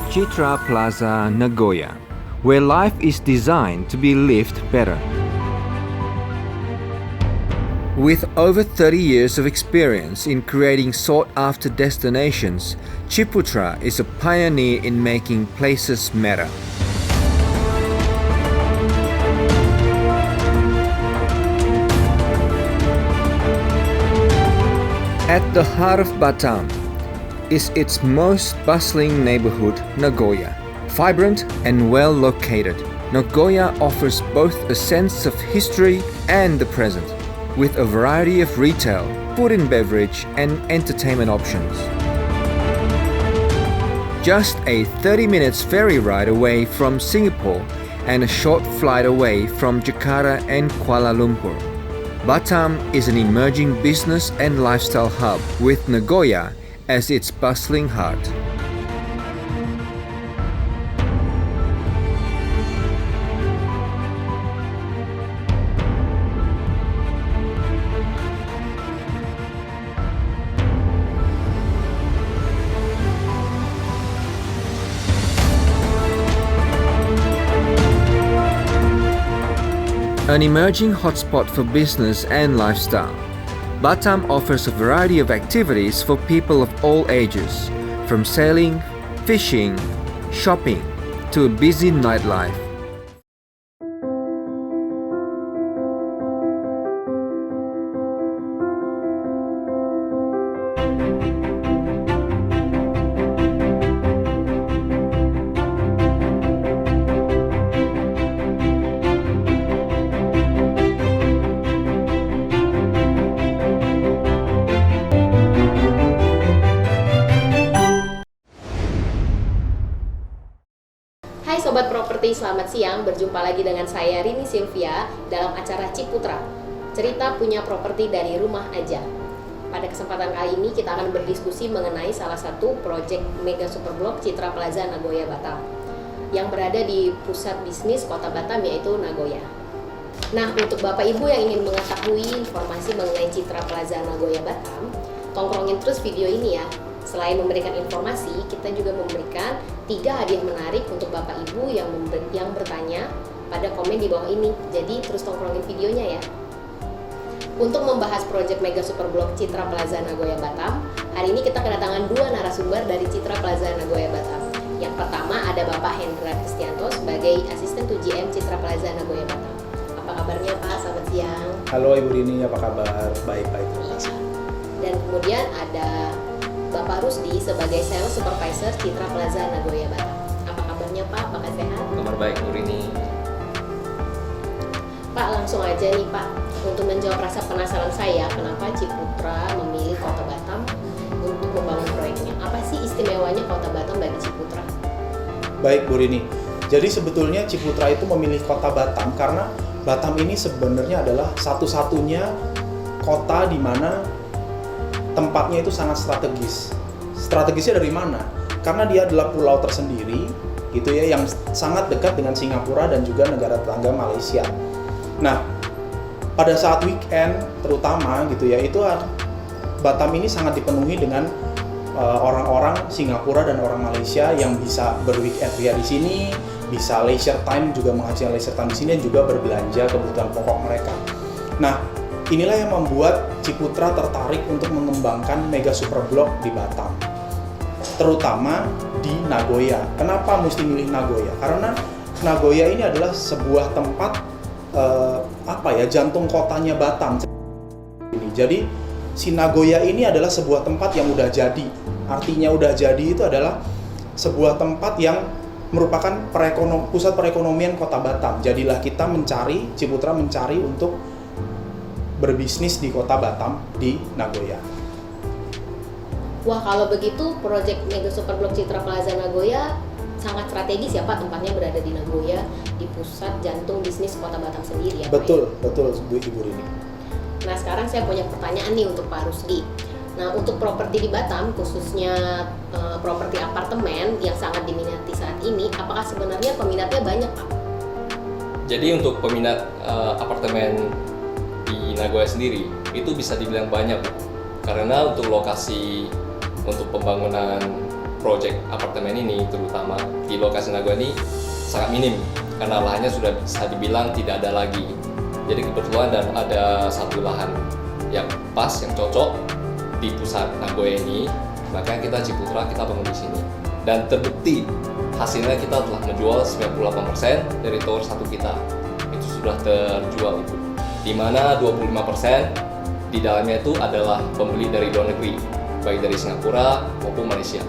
Citra Plaza, Nagoya, where life is designed to be lived better. With over 30 years of experience in creating sought-after destinations, Ciputra is a pioneer in making places matter. At the heart of Batam is its most bustling neighborhood, Nagoya. Vibrant and well located, Nagoya offers both a sense of history and the present, with a variety of retail, food and beverage, and entertainment options. Just a 30 minutes ferry ride away from Singapore and a short flight away from Jakarta and Kuala Lumpur, Batam is an emerging business and lifestyle hub with Nagoya as its bustling heart. An emerging hotspot for business and lifestyle, Batam offers a variety of activities for people of all ages, from sailing, fishing, shopping, to a busy nightlife. Hai Sobat Properti, selamat siang. Berjumpa lagi dengan saya Rini Sylvia dalam acara Ciputra, cerita punya properti dari rumah aja. Pada kesempatan kali ini kita akan berdiskusi mengenai salah satu proyek Mega Superblok Citra Plaza Nagoya Batam yang berada di pusat bisnis kota Batam, yaitu Nagoya. Nah, untuk Bapak Ibu yang ingin mengetahui informasi mengenai Citra Plaza Nagoya Batam, tongkrongin terus video ini ya. Selain memberikan informasi, kita juga memberikan 3 hadiah menarik untuk Bapak Ibu yang bertanya pada komen di bawah ini. Jadi terus tongkrongin videonya ya. Untuk membahas proyek Mega Superblok Citra Plaza Nagoya Batam, hari ini kita kedatangan 2 narasumber dari Citra Plaza Nagoya Batam. Yang pertama ada Bapak Hendra Kristianto sebagai Asisten 2GM Citra Plaza Nagoya Batam. Apa kabarnya Pak? Selamat siang. Halo Ibu Rini, apa kabar? Baik-baik. Dan kemudian ada Bapak Rusdi sebagai Sales Supervisor Citra Plaza Nagoya Batam. Apa kabarnya Pak? Apakah sehat? Kabar baik Bu Rini. Pak, langsung aja nih Pak, untuk menjawab rasa penasaran saya, kenapa Ciputra memilih Kota Batam untuk membangun proyeknya? Apa sih istimewanya Kota Batam bagi Ciputra? Baik Bu Rini, jadi sebetulnya Ciputra itu memilih Kota Batam karena Batam ini sebenarnya adalah satu-satunya kota di mana tempatnya itu sangat strategis. Strategisnya dari mana? Karena dia adalah pulau tersendiri, gitu ya, yang sangat dekat dengan Singapura dan juga negara tetangga Malaysia. Nah, pada saat weekend terutama, gitu ya, itu Batam ini sangat dipenuhi dengan orang-orang Singapura dan orang Malaysia yang bisa berweekend ria di sini, bisa leisure time juga menghasilkan leisure time di sini dan juga berbelanja kebutuhan pokok mereka. Nah, inilah yang membuat Ciputra tertarik untuk mengembangkan Mega Superblok di Batam, terutama di Nagoya. Kenapa mesti milih Nagoya? Karena Nagoya ini adalah sebuah tempat jantung kotanya Batam. Jadi si Nagoya ini adalah sebuah tempat yang udah jadi. Artinya udah jadi itu adalah sebuah tempat yang merupakan pusat perekonomian kota Batam. Jadilah Ciputra mencari untuk berbisnis di kota Batam di Nagoya. Wah, kalau begitu proyek Mega Superblok Citra Plaza Nagoya sangat strategis ya Pak, tempatnya berada di Nagoya, di pusat jantung bisnis kota Batam sendiri ya Pak. Betul Bu Ibu Rini. Nah, sekarang saya punya pertanyaan nih untuk Pak Rusdi. Nah, untuk properti di Batam, khususnya properti apartemen yang sangat diminati saat ini, apakah sebenarnya peminatnya banyak Pak? Jadi untuk peminat apartemen di Nagoya sendiri itu bisa dibilang banyak Bu. Karena untuk lokasi untuk pembangunan project apartemen ini, terutama di lokasi Nagoya ini sangat minim karena lahannya sudah bisa dibilang tidak ada lagi. Jadi kebetulan dan ada satu lahan yang pas, yang cocok di pusat Nagoya ini, makanya kita Ciputra kita bangun di sini. Dan terbukti hasilnya kita telah menjual 98% dari tower 1 kita. Itu sudah terjual itu. Di mana 25% di dalamnya itu adalah pembeli dari luar negeri, baik dari Singapura maupun Malaysia.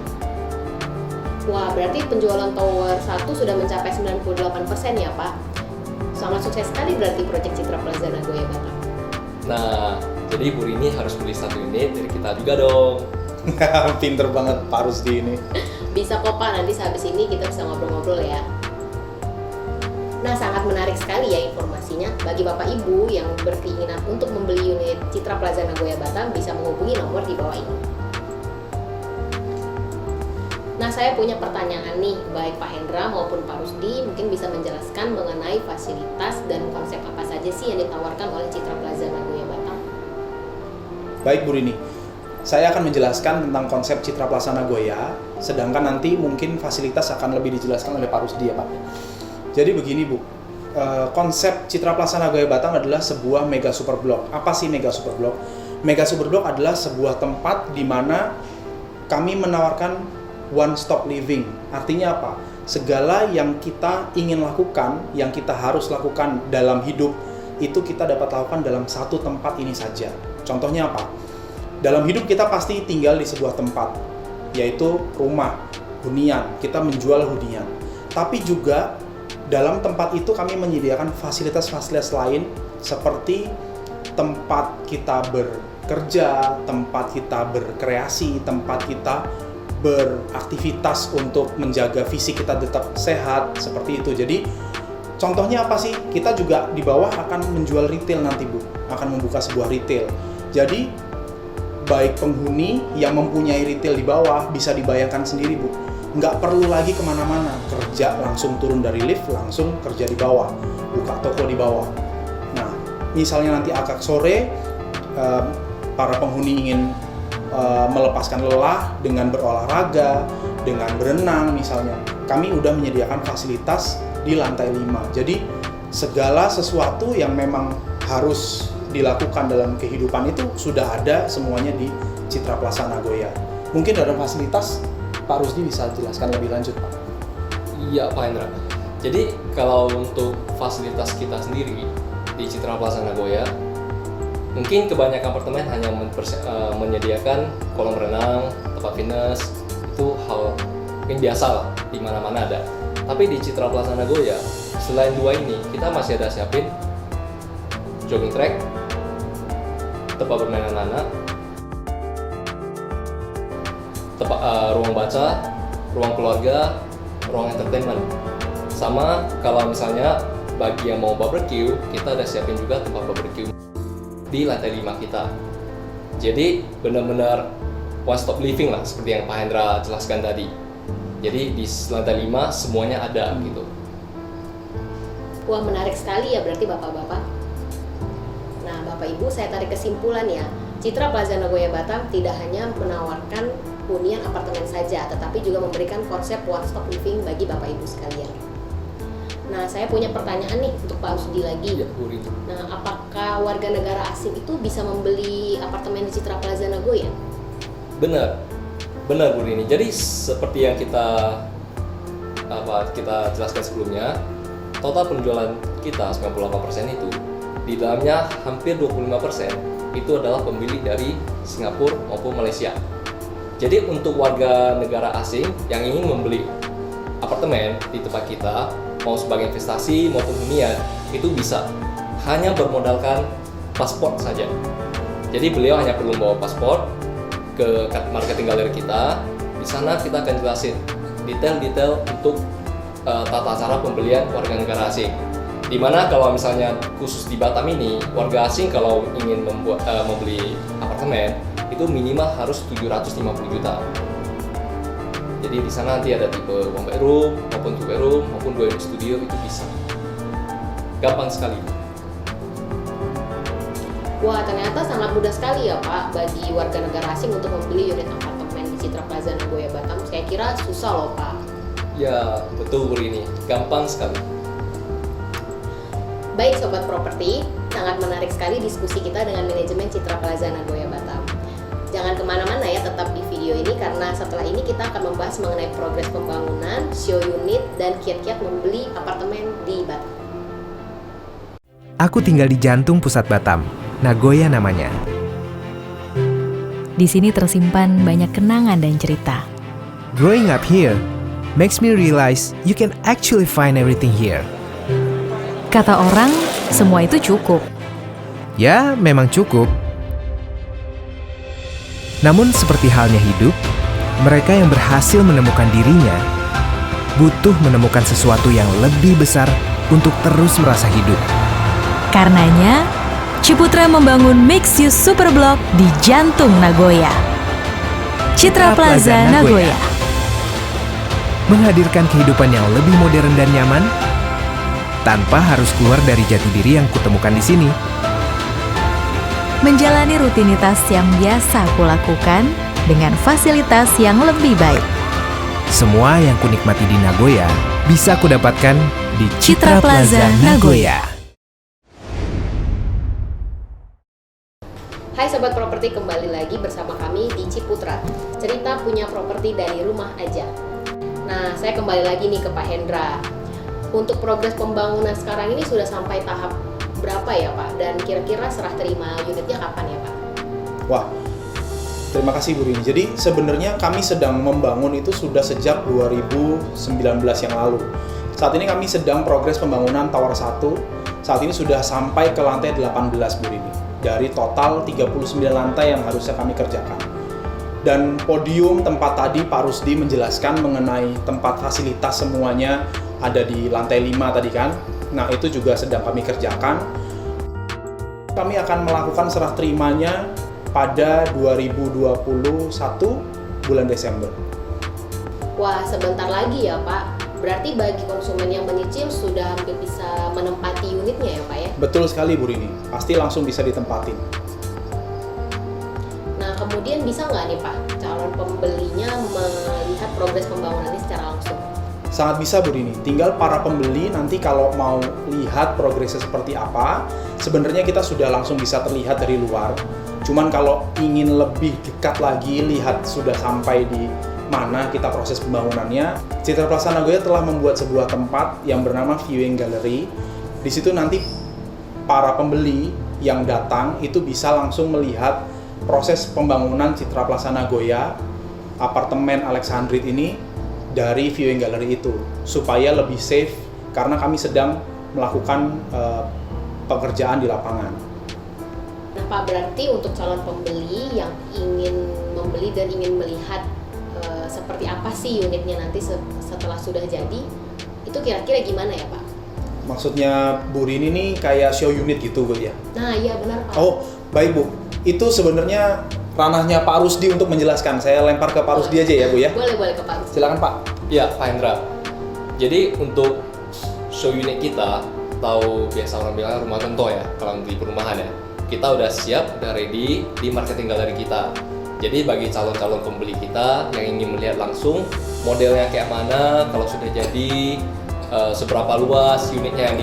Wah, berarti penjualan tower 1 sudah mencapai 98% ya Pak? Sangat sukses sekali berarti proyek Citra Plaza Nagoya Batam. Nah, jadi Bu Rini harus beli 1 unit dari kita juga dong. Pinter banget Pak Rusdi ini. Bisa kok Pak, nanti sehabis ini kita bisa ngobrol-ngobrol ya. Nah, sangat menarik sekali ya informasinya. Bagi Bapak Ibu yang berkeinginan untuk membeli unit Citra Plaza Nagoya Batam bisa menghubungi nomor di bawah ini. Nah, saya punya pertanyaan nih, baik Pak Hendra maupun Pak Rusdi mungkin bisa menjelaskan mengenai fasilitas dan konsep apa saja sih yang ditawarkan oleh Citra Plaza Nagoya Batam. Baik Bu Rini, saya akan menjelaskan tentang konsep Citra Plaza Nagoya, sedangkan nanti mungkin fasilitas akan lebih dijelaskan oleh Pak Rusdi ya Pak. Jadi begini Bu, konsep Citra Plaza Nagoya Batam adalah sebuah mega super blok. Apa sih mega super blok? Mega super blok adalah sebuah tempat di mana kami menawarkan one stop living. Artinya apa? Segala yang kita ingin lakukan, yang kita harus lakukan dalam hidup, itu kita dapat lakukan dalam satu tempat ini saja. Contohnya apa? Dalam hidup kita pasti tinggal di sebuah tempat, yaitu rumah, hunian. Kita menjual hunian. Tapi juga dalam tempat itu kami menyediakan fasilitas-fasilitas lain seperti tempat kita bekerja, tempat kita berkreasi, tempat kita beraktivitas untuk menjaga fisik kita tetap sehat, seperti itu. Jadi contohnya apa sih? Kita juga di bawah akan menjual retail nanti Bu, akan membuka sebuah retail. Jadi baik penghuni yang mempunyai retail di bawah bisa dibayangkan sendiri Bu, nggak perlu lagi kemana-mana, kerja langsung turun dari lift, langsung kerja di bawah, buka toko di bawah. Nah, misalnya nanti agak sore, para penghuni ingin melepaskan lelah dengan berolahraga, dengan berenang misalnya. Kami udah menyediakan fasilitas di lantai 5. Jadi segala sesuatu yang memang harus dilakukan dalam kehidupan itu sudah ada semuanya di Citra Plaza Nagoya. Mungkin dalam fasilitas Pak Rusdi bisa jelaskan lebih lanjut Pak. Iya Pak Hendra. Jadi kalau untuk fasilitas kita sendiri di Citra Plaza Nagoya, mungkin kebanyakan apartemen hanya menyediakan kolam renang, tempat fitness, itu hal mungkin biasa lah, di mana-mana ada. Tapi di Citra Plaza Nagoya, selain 2 ini, kita masih ada siapin jogging track, tempat bermain anak-anak, ruang baca, ruang keluarga, ruang entertainment. Sama kalau misalnya bagi yang mau barbecue, kita ada siapin juga tempat barbecue di lantai 5 kita. Jadi benar-benar one stop living lah, seperti yang Pak Hendra jelaskan tadi. Jadi di lantai 5 semuanya ada gitu. Wah, menarik sekali ya berarti Bapak-bapak. Nah, Bapak Ibu, saya tarik kesimpulan ya. Citra Plaza Nagoya Batam tidak hanya menawarkan hunian apartemen saja, tetapi juga memberikan konsep one stop living bagi Bapak Ibu sekalian. Nah, saya punya pertanyaan nih untuk Pak Rusdi lagi. Ya, Bu Rini. Nah, apakah warga negara asing itu bisa membeli apartemen di Citra Plaza Nagoya? Benar Bu Rini. Jadi seperti yang kita jelaskan sebelumnya, total penjualan kita 98% itu di dalamnya hampir 25% itu adalah pembeli dari Singapura maupun Malaysia. Jadi untuk warga negara asing yang ingin membeli apartemen di tempat kita, mau sebagai investasi maupun hunian, itu bisa hanya bermodalkan paspor saja. Jadi beliau hanya perlu membawa paspor ke marketing galeri kita. Di sana kita akan jelasin detail-detail untuk tata cara pembelian warga negara asing. Dimana kalau misalnya khusus di Batam ini, warga asing kalau ingin membeli apartemen itu minimal harus 750 juta. Jadi di sana nanti ada tipe 1 bedroom maupun 2 bedroom maupun 2 unit studio, itu bisa. Gampang sekali. Wah, ternyata sangat mudah sekali ya Pak bagi warga negara asing untuk membeli unit apartemen di Citra Plaza Nagoya Batam? Saya kira susah loh Pak. Ya, betul Bu Rini. Gampang sekali. Baik Sobat Properti, sangat menarik sekali diskusi kita dengan manajemen Citra Plaza Nagoya Batam. Jangan kemana-mana ya, tetap di video ini karena setelah ini kita akan membahas mengenai progres pembangunan, show unit, dan kiat-kiat membeli apartemen di Batam. Aku tinggal di jantung pusat Batam, Nagoya namanya. Di sini tersimpan banyak kenangan dan cerita. Growing up here makes me realize you can actually find everything here. Kata orang, semua itu cukup. Ya, memang cukup. Namun seperti halnya hidup, mereka yang berhasil menemukan dirinya butuh menemukan sesuatu yang lebih besar untuk terus merasa hidup. Karenanya, Ciputra membangun mixed-use super block di jantung Nagoya. Citra Plaza Nagoya. Menghadirkan kehidupan yang lebih modern dan nyaman tanpa harus keluar dari jati diri yang kutemukan di sini. Menjalani rutinitas yang biasa kulakukan dengan fasilitas yang lebih baik. Semua yang kunikmati di Nagoya bisa kudapatkan di Citra Plaza Nagoya. Hai Sobat Properti, kembali lagi bersama kami di Ciputra, cerita punya properti dari rumah aja. Nah, saya kembali lagi nih ke Pak Hendra. Untuk progres pembangunan sekarang ini sudah sampai tahap berapa ya Pak? Dan kira-kira serah terima unitnya kapan ya Pak? Wah, terima kasih Bu Rini. Jadi sebenarnya kami sedang membangun itu sudah sejak 2019 yang lalu. Saat ini kami sedang progres pembangunan Tower 1. Saat ini sudah sampai ke lantai 18 Bu Rini. Dari total 39 lantai yang harusnya kami kerjakan. Dan podium tempat tadi Pak Rusdi menjelaskan mengenai tempat fasilitas semuanya ada di lantai 5 tadi kan. Nah, itu juga sedang kami kerjakan. Kami akan melakukan serah terimanya pada 2021 bulan Desember. Wah, sebentar lagi ya Pak. Berarti bagi konsumen yang menyicil sudah hampir bisa menempati unitnya ya Pak ya? Betul sekali Bu Rini, pasti langsung bisa ditempatin. Nah, kemudian bisa nggak nih Pak calon pembelinya melihat progres pembangunannya secara langsung? Sangat bisa Bu Rini, tinggal para pembeli nanti kalau mau lihat progresnya seperti apa, sebenarnya kita sudah langsung bisa terlihat dari luar. Cuman kalau ingin lebih dekat lagi, lihat sudah sampai di mana kita proses pembangunannya, Citra Plaza Nagoya telah membuat sebuah tempat yang bernama Viewing Gallery. Di situ nanti para pembeli yang datang itu bisa langsung melihat proses pembangunan Citra Plaza Nagoya, apartemen Alexandrite ini dari Viewing Gallery itu, supaya lebih safe karena kami sedang melakukan pekerjaan di lapangan. Nah Pak, berarti untuk calon pembeli yang ingin membeli dan ingin melihat seperti apa sih unitnya nanti setelah sudah jadi, itu kira-kira gimana ya Pak? Maksudnya Bu Rini ini kayak show unit gitu Bu ya? Nah iya benar Pak. Oh baik Bu, itu sebenarnya ranahnya Pak Rusdi untuk menjelaskan. Saya lempar ke Pak Rusdi aja ya Bu ya? Boleh ke Pak Rusdi. Silakan Pak. Ya, Pak Hendra. Jadi untuk show unit kita, atau biasa orang bilang rumah contoh ya, kalau di perumahan ya, kita udah siap, udah ready di marketing galeri kita. Jadi bagi calon-calon pembeli kita yang ingin melihat langsung modelnya kayak mana, kalau sudah jadi seberapa luas unitnya yang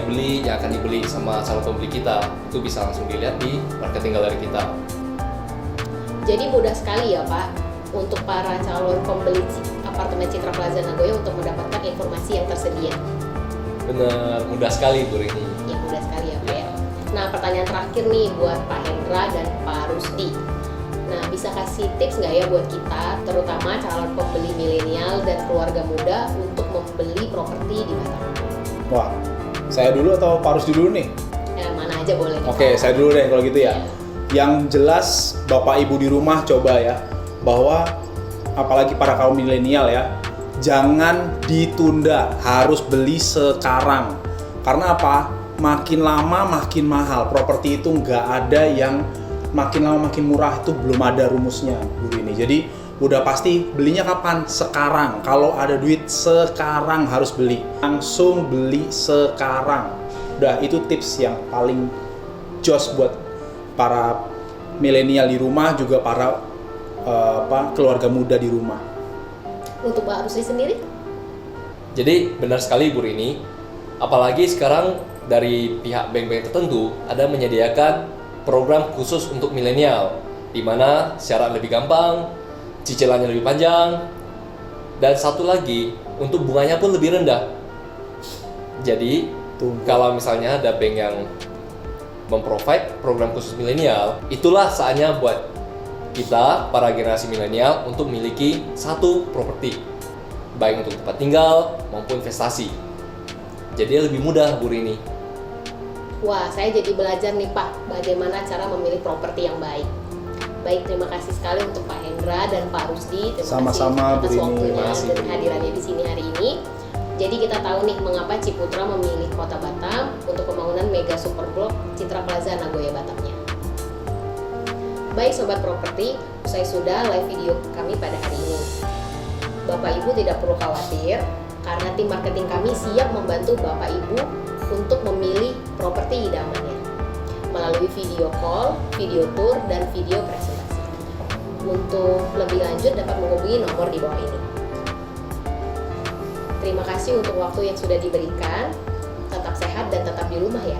akan dibeli sama calon pembeli kita, itu bisa langsung dilihat di marketing galeri kita. Jadi mudah sekali ya Pak untuk para calon pembeli apartemen Citra Plaza Nagoya untuk mendapatkan informasi yang tersedia. Bener, mudah sekali Bu Rini. Ya mudah sekali ya Pak ya. Nah pertanyaan terakhir nih buat Pak Hendra dan Pak Rusdi. Nah, bisa kasih tips nggak ya buat kita, terutama calon pembeli milenial dan keluarga muda untuk membeli properti di Batam? Wah, saya dulu atau Pak Rusdi dulu nih? Ya, mana aja boleh. Oke, saya dulu deh kalau gitu ya. Yang jelas Bapak Ibu di rumah coba ya, bahwa apalagi para kaum milenial ya, jangan ditunda, harus beli sekarang. Karena apa? Makin lama makin mahal, properti itu nggak ada yang makin lama makin murah, itu belum ada rumusnya Bu Rini. Jadi udah pasti belinya kapan? Sekarang. Kalau ada duit sekarang harus beli. Langsung beli sekarang. Udah, itu tips yang paling jos buat para milenial di rumah, juga para keluarga muda di rumah. Untuk Mbak Rusli sendiri? Jadi benar sekali Bu Rini, apalagi sekarang dari pihak bank-bank tertentu ada menyediakan program khusus untuk milenial, di mana syarat lebih gampang, cicilannya lebih panjang, dan satu lagi untuk bunganya pun lebih rendah. Jadi kalau misalnya ada bank yang memprovide program khusus milenial, itulah saatnya buat kita para generasi milenial untuk memiliki satu properti, baik untuk tempat tinggal maupun investasi. Jadi lebih mudah Bu Rini. Wah, saya jadi belajar nih Pak, bagaimana cara memilih properti yang baik. Baik, terima kasih sekali untuk Pak Hendra dan Pak Rusdi. Terima Sama-sama, kasih atas Bu Rini. waktunya Terima kasih, dan Bu Rini. hadirannya di sini hari ini. Jadi kita tahu nih mengapa Ciputra memilih Kota Batam untuk pembangunan Mega Super Block Citra Plaza Nagoya Batamnya. Baik Sobat Properti, usai sudah live video kami pada hari ini. Bapak Ibu tidak perlu khawatir, karena tim marketing kami siap membantu Bapak Ibu untuk memilih properti idamannya melalui video call, video tour, dan video presentasi. Untuk lebih lanjut dapat menghubungi nomor di bawah ini. Terima kasih untuk waktu yang sudah diberikan. Tetap sehat dan tetap di rumah ya.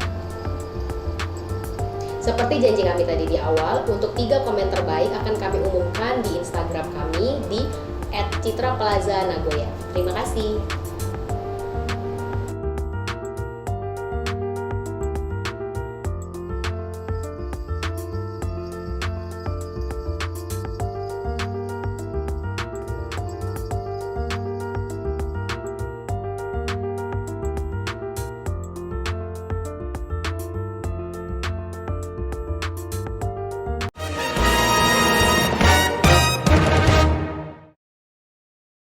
Seperti janji kami tadi di awal, untuk 3 komen terbaik akan kami umumkan di Instagram kami di @citraplaza Nagoya. Terima kasih.